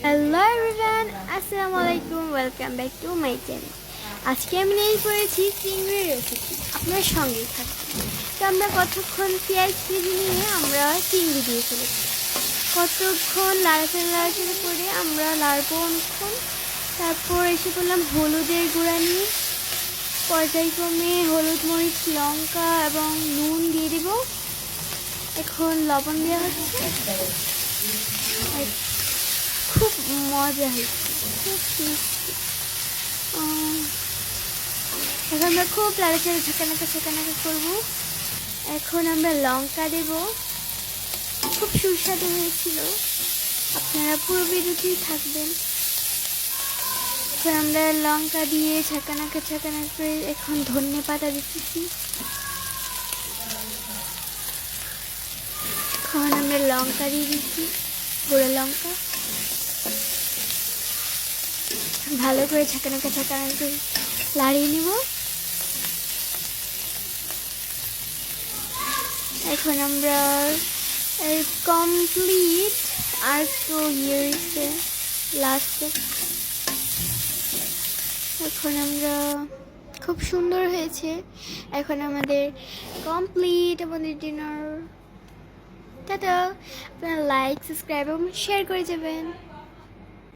Hello everyone, আসসালামু আলাইকুম, welcome back to my channel. আজকে আমি নিয়ে করেছি চিংড়ির রেসিপি, আপনার সঙ্গেই থাকবে। তো আমরা কতক্ষণ পেঁয়াজ ভেজে নিয়ে আমরা চিংড়ি দিয়ে ফেলেছি, কতক্ষণ লাড়াচাড়া করে আমরা লাড়বো অনেকক্ষণ। তারপর এসে করলাম হলুদের গুঁড়া নিয়ে, পর্যায়ক্রমে হলুদ, মরিচ, লঙ্কা এবং নুন দিয়ে দেব। এখন লবণ দেওয়া হচ্ছে, খুব মজা হয়েছে, খুব টেস্টি। এখন আমরা খুব লাড়াচাড়া ঝাঁকানাকা করবো। এখন আমরা লঙ্কা দেব, খুব সুস্বাদু হয়েছিল, আপনারা পুরো ভিডিওতেই থাকবেন। এখন আমরা লঙ্কা দিয়ে ঝাঁকানাকা করে এখন ধনে পাতা দিতেছি। এখন আমরা লঙ্কা দিয়ে দিচ্ছি, গুঁড়ো লঙ্কা। ভালো করে ঝাঁকানাকা করে লাড়িয়ে নিব। এখন আমরা কমপ্লিট আর তো ইয়েছে লাস্টে। এখন আমরা খুব সুন্দর হয়েছে। এখন আমাদের কমপ্লিট আমাদের ডিনার। টাটা। আপনারা লাইক, সাবস্ক্রাইব এবং শেয়ার করে যাবেন।